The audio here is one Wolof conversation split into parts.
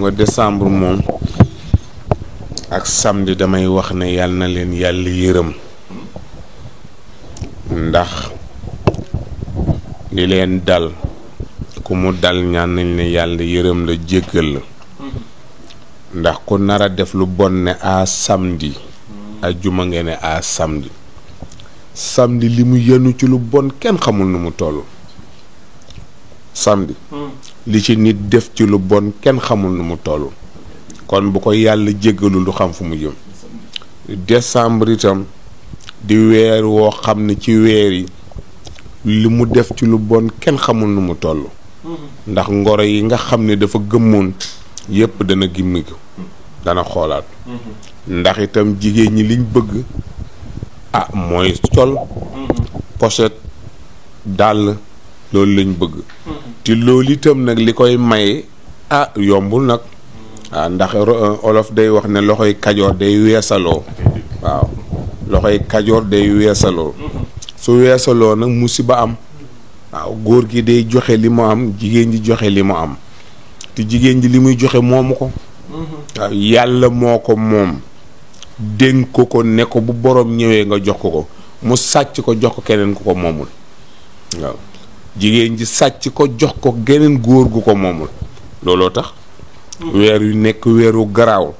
nga décembre moom ak samedi damay wax ne yàlla na leen yàlla yërëm ndax li leen dal ku mu dal ñaan nañ ne yàlla yërëm la jéggal la ndax ku nar a def lu bon ne a samedi ajjuma ngeen ne a samedi samedi li mu yenu ci lu bon kenn xamul nu mu toll samedi li ci nit def ci lu bon kenn xamul nu mu toll kon bu ko yàlla jéggalul du xam fu mu jëm décembre itam di weer woo xam ne ci weer yi li mu def ci lu bon kenn xamul nu mu toll ndax ngoro yi nga xam ne dafa gëmmoon yépp dana gimmiku dana xoolaat ndax itam jigéen ñi liñ bëgg mooy sol pochette dàll loolu lañ bëgg te loolu itam nag li koy maye yombul nag ndax olof day wax ne loxoy kajoor day weesaloo waaw loxoy kajoor day weesaloo su weesaloo nag musiba am waaw góor gi day joxe li mu am jigéen ji joxe li mu am te jigéen ji li muy joxe moomu ko waaw yàlla moo ko moom dénk ko ne ko bu boroom ñëwee nga jox ko mu sàcc ko jox ko keneen ku ko moomul waaw jigéen ji sàcc ko jox ko geneen góor gu ko moomul looloo tax weer yu nekk weeru garaaw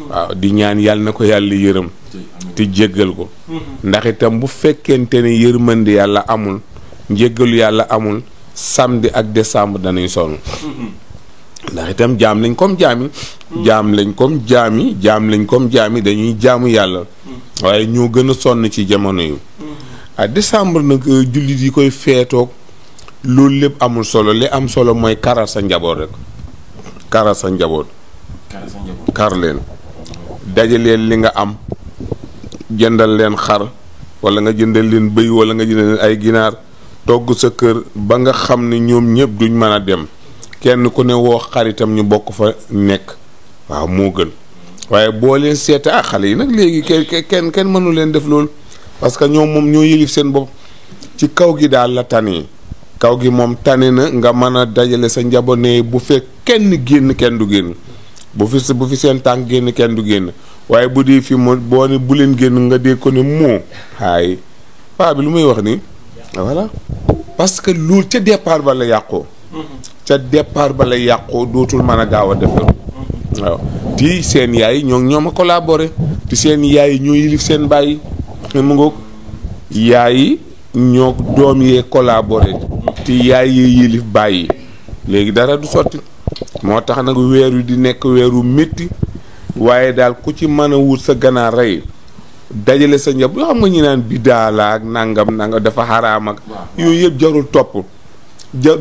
waaw di ñaan yàlla na ko yàlla yërëm te jéggal ko ndax itam bu fekkente ne yërmande yàlla amul njéggalu yàlla amul samedi ak décembre danañ sonn ndax itam jaam lañ comme jaami jaam lañ comme jaami dañuy jaamu yàlla waaye ñoo gën a sonn ci jamono yi décembre nag jullit yi koy feetoog loolu lépp amul solo li am solo mooy karal sa njaboot rek karal sa njaboot kar leen dajaleel li nga am jëndal leen xar wala nga jëndal leen bëy wala nga jëndal leen ay ginaar togg sa kër ba nga xam ne ñoom ñëpp duñ mën a dem kenn ku ne woo xaritam ñu bokk fa nekk waaw moo gën waaye boo leen seete xale yi nag léegi kenn mënu leen def loolu parce que ñoom moom ñoo yëlif seen bopp ci kaw gi daal la tane kaw gi moom tane na nga mën a dajale sa njaboot ne bu fekk kenn génn kenn du génn bu fi seen tànk génn kenn du génn waaye bu dee fi mo boo ne bu leen génn nga dee ko ne moo haay paa bi lu muy wax ni voilà parce que loolu ca départ ba la yàqoo dootul mën a gaaw a defar waaw ti seen yaay ñoom a collaboré ti seen yaay ñoo yilif seen bàyyi mu ngoog yaay ñoo doom yee collaboré ti yaay yee yilif bàyyi léegi dara du sotti moo tax nag weer wi di nekk weeru métti waaye daal ku ci mën a wut sa ganaar rey dajale sa njab yoo xam nga ñu naan bidaa la ak nangam dafa xaraam ak yooyu yëpp jarul topp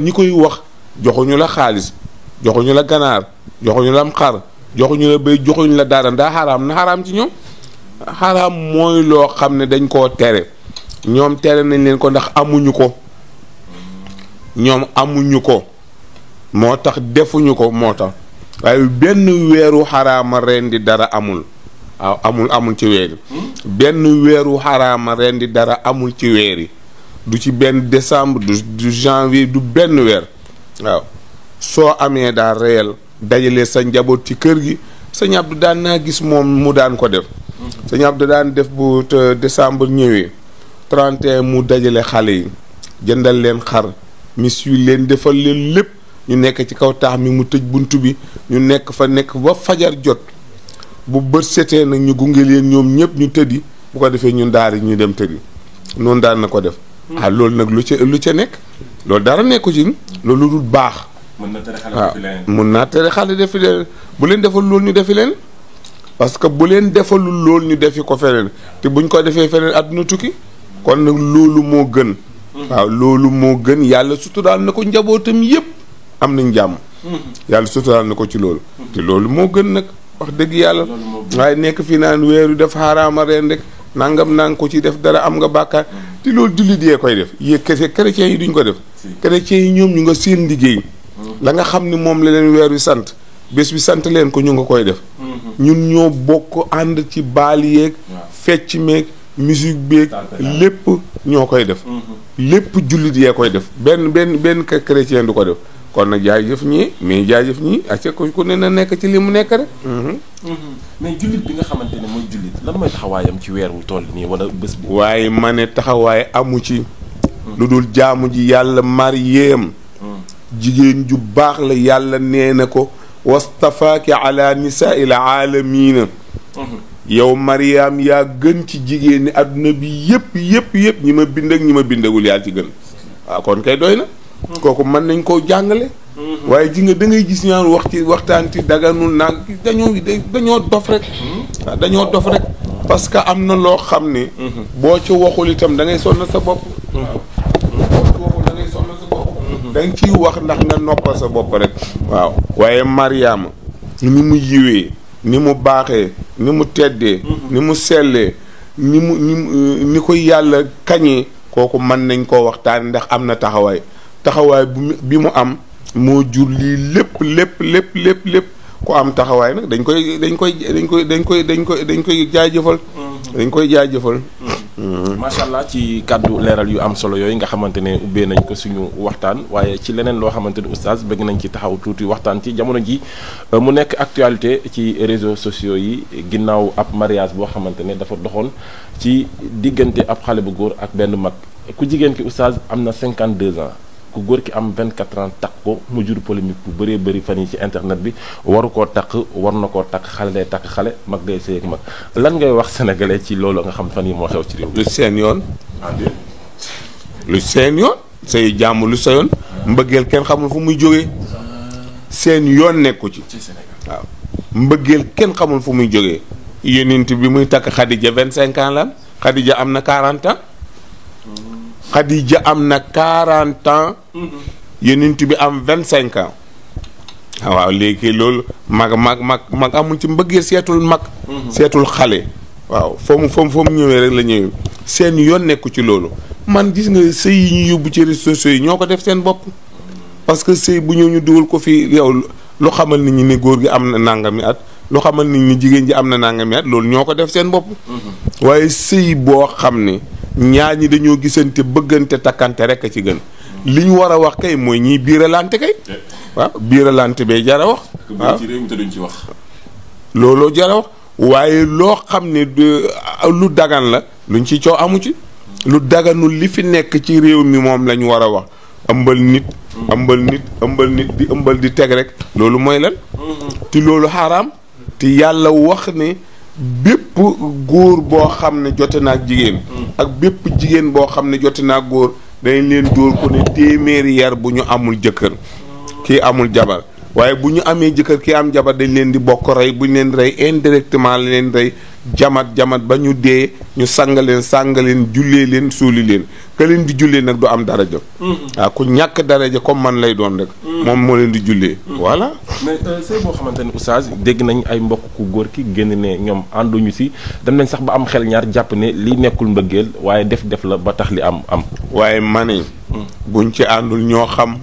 ñi koy wax joxuñu la xaalis joxuñu la ganaar joxuñu la am xar joxuñu la béy joxuñu la dara ndaa xaraam na xaraam ci ñoom xaraam mooy loo xam ne dañ koo tere ñoom tere nañ leen ko ndax amuñu ko moo tax defuñu ko moo tax waaye benn weeru xaraama rendi dara amul waaw amul ci weer yi benn weeru xaraama rendi dara amul ci weer yi du ci benn décembre du janvier du benn weer waaw soo amee daal réel dajale sa njaboot ci kër gi sëñ Abdou daan naa gis moom mu daan ko def sëñ Abdou daan def bu décembre ñëwee 31 mu dajale xale yi jëndal leen xar mis yu leen defal leen lépp ñu nekk ci kaw taax mi mu tëj bunt bi ñu nekk ba fajar jot bu bët setee nag ñu gunge leen ñoom ñëpp ñu tëddi bu ko defee ñun daari ñu dem tëddi noonu daan na ko def loolu nag lu ca nekk loolu dara nekku ci loolu dul baax mën naa tere xale defi leen bu leen defal loolu ñu defi leen parce que bu leen defalul loolu ñu defi ko feneen te buñ ko defee feneen àdduna tukki kon nag loolu moo gën waaw loolu moo gën yàlla suturaal na ko njabootam yépp am nañ jàmm yàlla suturaal na ko ci loolu te loolu moo gën nag wax dëgg yàlla waaye nekk fii naan weeru def xaaraama reen rek nangam ko ci def dara am nga bàkkaar te loolu jullit yee koy def yéeg kese chrétiens yi duñ ko def chrétiens yi ñoom ñu nga seen liggéey la nga xam ne moom la leen weer wi sant bés bi sant leen ko ñu nga koy def ñun ñoo bokk ànd ci baal yeeg fecc meeg musique beeg lépp ñoo koy def lépp jullit yee koy def benn chrétien du ko def kon nag jaajëf ñii mais jaajëf ñii ak ku ne na nekk ci li mu nekk rek. mais jullit bi nga xamante ne mooy jullit lan mooy taxawaayam ci weer wu toll nii wala bés bi. waaye ma ne taxawaay amu ci. lu dul jaamu ji yàlla mariyeem. jigéen ju baax la yàlla nee na ko. wastafaaki ala nisaa'il aalamiina. yow Mariam yaa gën ci jigéen ñi adduna bi yëpp ñi ma bind ak ñi ma bindagul yaa ci gën. waaw kon kay doy na. kooku mën nañ koo jàngale. waaye ji nga da ngay gis ñaan waxtaan ci daganul naan dañoo dof rek. waaw dañoo dof rek. parce que am na loo xam ne. boo ci waxul itam da ngay sonn sa bopp. waaw boo ci waxul da ngay sonn sa bopp. da nga ciy wax ndax nga noppal sa bopp rek. waaw waaye Mariama ni mu yiwee ni mu baaxee ni mu teddee. ni mu sellee ni ko yàlla kañee. kooku mën nañ koo waxtaan ndax am na taxawaay bi mu am moo jur lii lépp ku am taxawaay nag dañ koy jaajëfal. dañ koy jaajëfal. macha allah ci kàddu leeral yu am solo yooyu nga xamante ne ubbee nañ ko suñu waxtaan waaye ci leneen loo xamante ne oustaz bëgg nañ ci taxaw tuuti waxtaan ci jamono ji mu nekk actualité ci réseaux sociaux yi ginnaaw ab mariage boo xamante ne dafa doxoon ci diggante ab xale bu góor ak benn mag ku jigéen ki oustaz am na 52 ans ku góor ki am 24 ans takk ko mu jur polémique bu bëree bëri fan yi ci internet bi waru koo takk war na koo takk xale day takk xale mag day sëy ak mag lan ngay wax sénégalais ci loolu nga xam fan yi moo xew ci réew lu seen yoon lu seen yoon say jàmm lu sa yoon mbëggeel kenn xamul fu muy jógee seen yoon nekku ci waaw mbëggeel kenn xamul fu muy jógee yonent bi muy takk Khadija 25 ans la Khadija am na 40 ans Khadija am na 40 ans yonent bi am 25 ans waaw léegi loolu mag amul ci mbëggeel seetul mag seetul xale waaw foo mu ñëwee rek la ñëwee seen yoon nekku ci loolu man gis nga sëy yi ñu yóbbu ci réseaux sociaux yi ñoo ko def seen bopp parce que sëy bu ñëw ñu dugal ko fii yow lu xamal nit ñi ne góor gi am na nangami at lu xamal nit ñi jigéen ji am na nangami at loolu ñoo ko def seen bopp waaye sëy boo xam ne ñaar ñi dañoo gisante bëggante takkante rek a ci gën li ñu war a wax kay mooy ñiy biiralante kay waaw biiralante bee jara wax waaw ci réew mi te duñ ci wax looloo jara wax waaye loo xam ne lu dagan la luñ ci coow amu ci lu daganul li fi nekk ci réew mi moom la ñu war a wax ëmbal nit di ëmbal di teg rek loolu mooy lan te loolu xaraam te yàlla wax ne bépp góor boo xam ne jote naa ak jigéen ak bépp jigéen boo xam ne jote naa ak góor dañ leen dóor ko ne téeméeri yar bu ñu amul jëkkër kii amul jabar waaye bu ñu amee jëkkër kii am jabar dañ leen di bokk rey bu ñu leen rey indirectement la leen rey jamat ba ñu dee ñu sàng leen jullee leen suuli leen ka leen di jullee nag du am daraja waaw ku ñàkk daraja comme man lay doon rek moom moo leen di jullee voilà mais sëy boo xamante ne oustaz dégg nañ ay mbokk ku góor ki génn ne ñoom ànduñu si dem nañ sax ba am xel ñaar jàpp ne li nekkul mbëggeel waaye def la ba tax li am waaye ma ne buñ ci àndul ñoo xam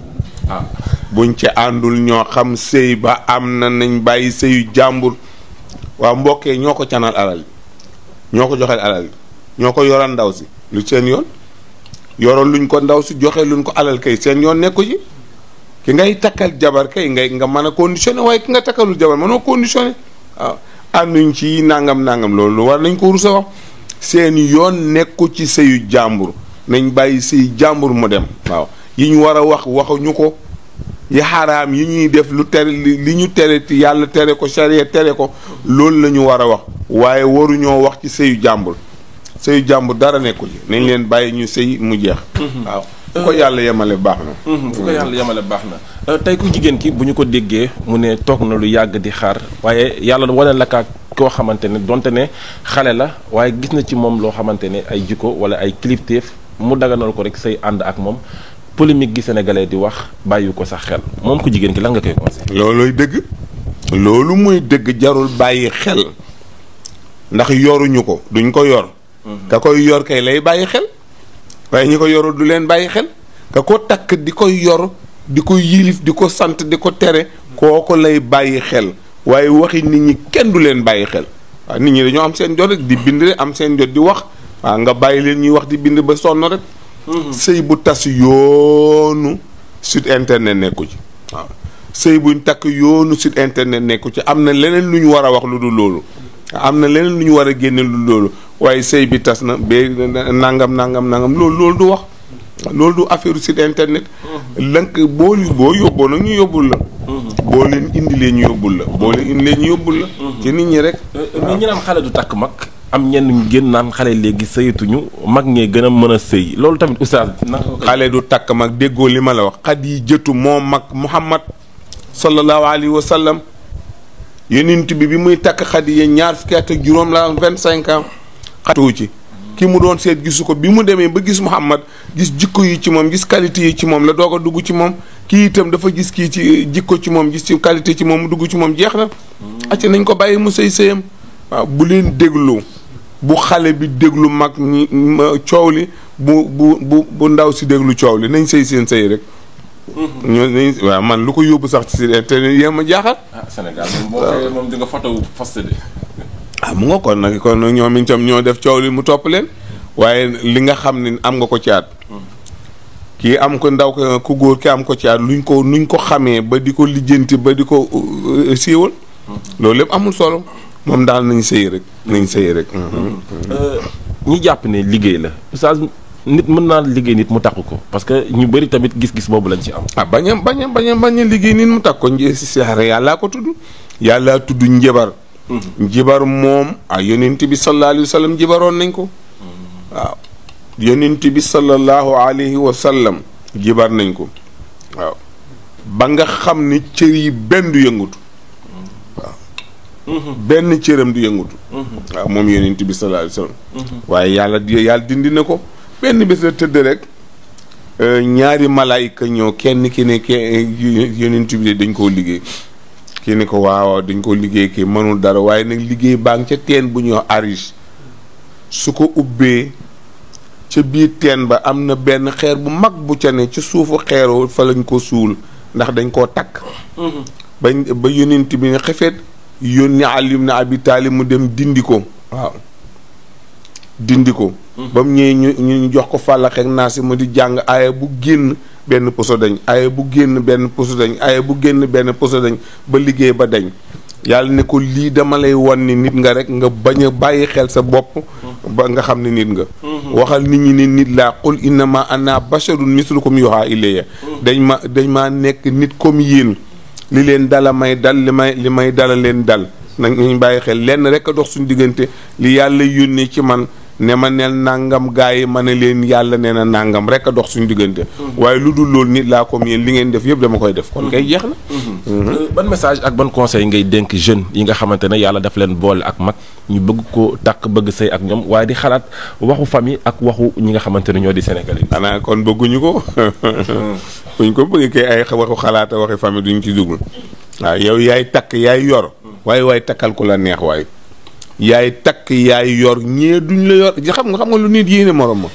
buñ ci àndul ñoo xam sëy ba am na nañ bàyyi sëyu jàmbur waaw mbokkee ñoo ko canal alal ñoo ko joxeel alal ñoo ko yoral ndaw si lu seen yoon yoral luñ ko ndaw si joxe luñ ko alal kay seen yoon nekku ci ki ngay takkal jabar kay nga mën a conditionné waaye ki nga takkalul jabar mënoo conditionné waaw ànduñ ci nangam loolu war nañ ko rusa wax seen yoon nekku ci sëyu jàmbur nañ bàyyi sëyu jàmbur mu dem waaw yi ñu war a wax waxuñu ko yi xaraam yi ñuy def lu tere li ñu tere yàlla tere ko charia tere ko loolu la ñu war a wax waaye waruñoo wax ci sëyu jàmbur dara nekku ci nañ leen bàyyi ñu sëy mu jeex waaw fu ko yàlla yemale baax na fu ko yàlla yemale baax na tey ku jigéen ki bu ñu ko déggee mu ne toog na lu yàgg di xaar waaye yàlla wane la kaa koo xamante ne donte ne xale la waaye gis na ci moom loo xamante ne ay jikko wala ay kilifteef mu daganal ko rek say ànd ak moom polémique gi sénégalais di wax bàyyi ko sax xel moom ku jigéen ki lan nga koy conseillé. loolooy dëgg loolu muy dëgg jarul bàyyi xel ndax yoruñu ko duñ ko yor ka koy yor kay lay bàyyi xel waaye ñi ko yorul du leen bàyyi xel ka ko takk di koy yor di ko yilif di ko sant di ko tere kooku lay bàyyi xel waaye waxi nit ñi kenn du leen bàyyi xel waaw nit ñi dañoo am seen jot rek di bind rek am seen jot di wax waaw nga bàyyi leen ñuy wax di bind ba sonn rek sëy bu tas yoonu site internet nekku ci waaw sëy buñ takk yoonu site internet nekku ci am na leneen lu ñu war a wax lu dul loolu am na leneen lu ñu war a génne lu dul loolu waaye sëy bi tas na ba nangam loolu du wax loolu du affaire site internet lank boo yóbboo nag ñu yóbbul la boo leen indilee ñu yóbbul la boo leen indilee ñu yóbbul la ci nit ñi rek mais ñu naan xale du takk mag am ñenn ñu génn naan xale léegi sëyatuñu mag ñee gën a mën a sëy loolu tamit oustaz xale du takk mag déggoo li ma la wax Xadijatu moo mag Muhammad sallallahu alayhi wa sallam yonent bi muy takk Xadiija ñaar fukki at ak juróom la 25 ans xatu ci ki mu doon seet gisu ko bi mu demee ba gis Muhammad gis jikko yi ci moom gis qualité yi ci moom la doog a dugg ci moom kii itam dafa gis kii ci jikko ci moom gis ci qualité ci moom mu dugg ci moom jeex na acca nañ ko bàyyi mu sëy sëyam waaw bu leen déglu bu xale bi déglu mag ñi coow li bu ndaw si déglu coow li nañ sëy seen sëy rek ñoo nañ waaw man lu ko yóbbu sax ci si internet yéen ma jaaxal Sénégal moom di nga photo poste de mu nga kon nag ñoom itam ñoo def coow li mu topp leen waaye li nga xam ne am nga ko caat kii am ko ndaw ku góor ki am ko caat nuñ ko xamee ba di ko lijjanti ba di ko siiwal loolu lépp amul solo moom daal nañ sëy rek ñi jàpp ne liggéey la oustaz nit mën naa liggéey nit mu takk ko parce que ñu bëri tamit gis-gis boobu lañ ci am bañ a liggéey nit mu takk ko saxare yàllaa ko tudd yàllaa tudd njabar njibar moom yonent bi sallallahu alayhi wa sallam jibaroon nañ ko waaw yonent bi sallallahu alayhi wa sallam jibar nañ ko waaw ba nga xam ni cër yi benn du yëngutu waaw benn cëram du yëngutu waaw moom yonent bi sallallahu alayhi wa sallam waaye yàlla dindi na ko benn bés la tëdd rek ñaari malaayika ñëw kenn ki ne yonent bi dañ koo liggéey kii ni ko waaw dañ ko liggéey kii mënul dara waaye nag liggéey baa ngi ca teen bu ñuy wax arish su ko ubbee ca biir teen ba am na benn xeer bu mag bu ca ne ci suufu xeeroo fa lañ ko suul ndax dañ koo takk ba yonent bi ne xefeet yónni Ali ibn Abi Talib mu dem dindi ko waaw dindi ko ba mu ñëwee ñu jox ko fàllax ak naasi mu di jàng aaya bu génn benn poso dañ aaya bu génn benn poso dañ aaya bu génn benn poso dañ ba liggéey ba dañ yàlla ne ko lii dama lay wan ni nit nga rek nga bañ a bàyyi xel sa bopp ba nga xam ne nit nga waxal nit ñi ne nit laa qul innama ana basharun mislukum yuha ilayya dañ ma nekk nit comme yéen li leen dala may dal li may dala leen dal nañ bàyyi xel lenn rek a dox suñu diggante li yàlla yónnee ci man ne ma neel nangam gaa yi ma ne leen yàlla nee na nangam rek a dox suñu diggante waaye lu dul loolu nit laa comme yéen li ngeen def yëpp dama koy def kon kay jeex na ban message ak ban conseil ngay dénk jeune yi nga xamante ne yàlla daf leen boole ak mag ñu bëgg ko takk bëgg sëy ak ñoom waaye di xalaat waxu famille ak waxu ñi nga xamante ne ñoo di Sénégalais yi xanaa kon bëgguñu ko buñ ko bëgg kay ay waxu xalaat waxi famille duñ ci dugg waaw yow yaay takk yaay yor waaye takkal ku la neex waaye yaay takk yaay yor ñee duñ la yor xam nga lu nit yéene morom ma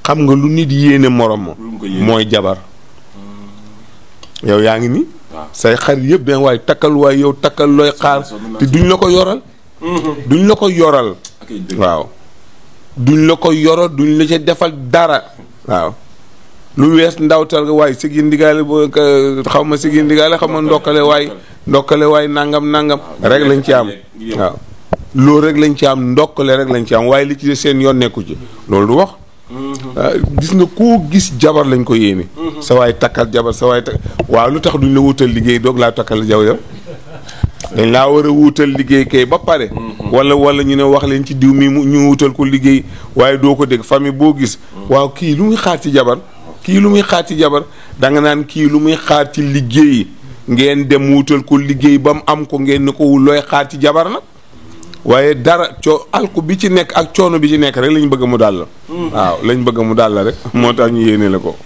xam nga lu nit yéene morom ma mooy jabar yow yaa ngi ni say xarit yëpp den waaye takkal waaye yow takkal looy xaar te duñ la ko yoral duñ la ko yoral waaw duñ la ko yoral duñ la ca defal dara waaw lu wees ndawtal nga waaye sigi ndigaale xaw ma sigi ndigaale xaw ma ndokkale waay nangam rek lañ ci am waaw loolu rek lañ ci am ndokkale rek lañ ci am waaye li ci seen yoon nekku ci loolu du wax gis nga koo gis jabar lañ ko yéene sa waay takkal jabar sa waay waaw lu tax duñ la wutal liggéey doog laa takkal jabar dañ laa war a wutal liggéey kay ba pare wala ñu ne wax leen ci diw mi ñu wutal ko liggéey waaye doo ko dégg famille boo gis waaw kii lu muy xaar ci jabar danga naan kii lu muy xaar ci liggéey ngeen dem wutal ko liggéey ba mu am ko ngeen ne ko looy xaar ci jabar nag waaye dara alku bi ci nekk ak coono bi ci nekk rek lañ bëgg mu dal la waaw lañ bëgg mu dal la rek moo tax ñu yéene la ko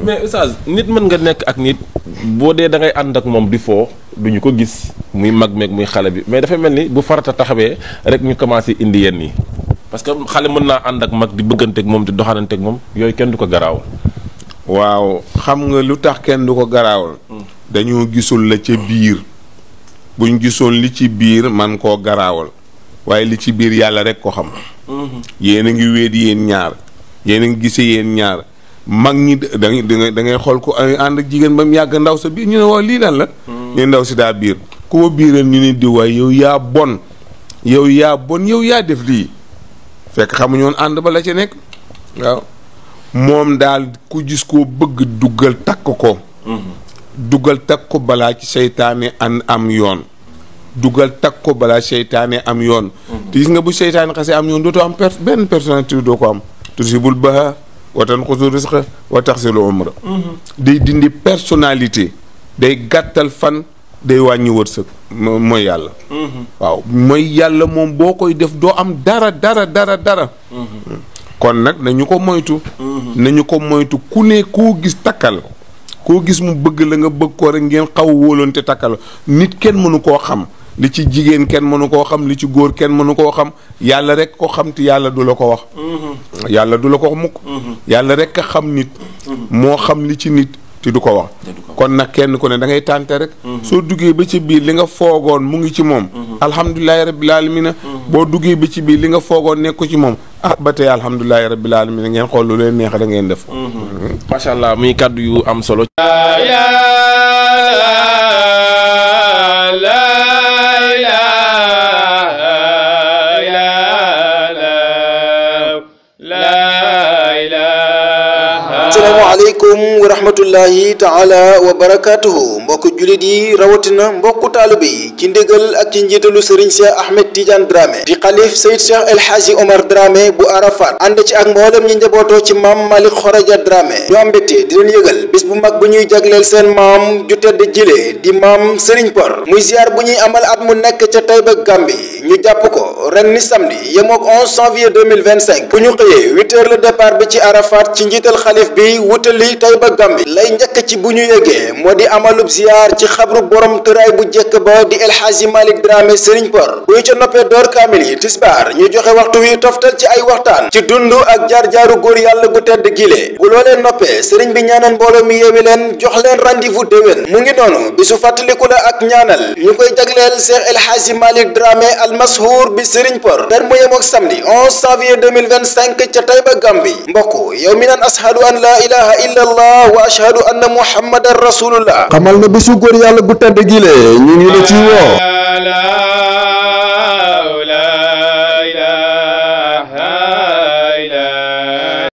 mais oustaz nit mën nga nekk ak nit boo dee da ngay ànd ak moom di foo duñu ko gis muy mag meeg muy xale bi mais dafa mel ni bu farata taxawee rek ñu commencé indi yenn yi parce que xale mën naa ànd ak mag di bëgganteeg moom di doxalanteeg moom yooyu kenn du ko garaawal waaw xam nga lu tax kenn du ko garaawal dañoo gisul la ca biir buñ gisoon li ci biir man koo garaawal waaye li ci biir yàlla rek ko xam yéen a ngi wéet yéen ñaar yéen a ngi gise yéen ñaar mag ñi da ngay xool ko ànd ak jigéen ba mu yàgg ndaw sa biir ñu ne waaw lii lan la. ñu ndaw si daa biir ku ma biiral ñu ne di waay yow yaa bon yow yaa def lii fekk xamuñu woon ànd ba la ci nekk waaw moom daal ku gis koo bëgg duggal takk ko. duggal takk ko balaa ci seytaane am yoon. dugal takk ko balaa seytaane am yoon. te gis nga bu seytaane xasee am yoon dootoo am benn personnalité doo ko am. tusibul baha watan xusu risqa wa taxsilu umra. day dindi personnalité. day gàttal fan day wàññi wërsëg mooy yàlla. waaw mooy yàlla moom boo koy def doo am dara. kon nag nañu ko moytu. nañu ko moytu ku ne koo gis takkal. koo gis mu bëgg la nga bëgg ko rek ngeen xaw wóolante takkal nit kenn mënu koo xam li ci jigéen kenn mënu koo xam li ci góor kenn mënu koo xam yàlla rek ko xam te yàlla du la ko wax. yàlla du la ko wax mukk. yàlla rek a xam nit. moo xam li ci nit te du ko wax. kon nag kenn ku ne da ngay tànte rek. soo duggee ba ci biir li nga foogoon mu ngi ci moom. alhamdulilahi rabbil alamina boo duggee ba ci biir li nga foogoon nekku ci moom. ba tey alhamdulilahi rabbil alamin ngeen xool lu leen neex da ngeen def. macha allah muy kàddu yu am solo. asalaamaaleykum wa rahmatullahi taala wa barakatuhu mbokku jullit yi rawatina mbokku taalibe yi ci ndigal ak ci njiitalu Serigne Cheikh Ahmed Tidiane Dramé di xalif Seyd Cheikh El Hadji Omar Dramé bu Arafat ànd ci ak mboolem ñi njabootoo ci maam Malick Khoraja Dramé ñu am mbégte di leen yëgal bis bu mag bu ñuy jagleel seen maam ju tedd jile di maam Serigne Por muy ziar bu ñuy amal at mu nekk ca Taïba Gambie ñu jàpp ko ren ni samedi yemook 11 janvier 2025 bu ñu xëyee 8 heures le départ bi ci Arafat ci njiital xalif bi wutali Taïba Gambie lay njëkk ci bu ñu yëgee moo di amalub ziar ci xabru borom tëraay bu jëkk ba di El Hadji Malick Dramé Serigne Por bu ñu ca noppee door kaamil yi tisbaar ñu joxe waxtu wi toftal ci ay waxtaan ci dund ak jaar-jaaru góor yàlla gu tedd gile bu loolee noppee Serigne bi ñaanal mbooloo mi yeewi leen jox leen rendez-vous déwén mu ngi noonu bisu fàttaliku la ak ñaanal ñu koy jagleel Cheikh El Hadji Malick Dramé al Mashour bi Serigne Por ter mu yemook samedi 11 janvier 2025 ca Taïba Gambie mbokk yow mi naan ashhadu an la ilaha illa allah wa ashhadu anna muhammadan rasulullah xamal na bisu góor yàlla gu tedd gile ñu ngi la ci woo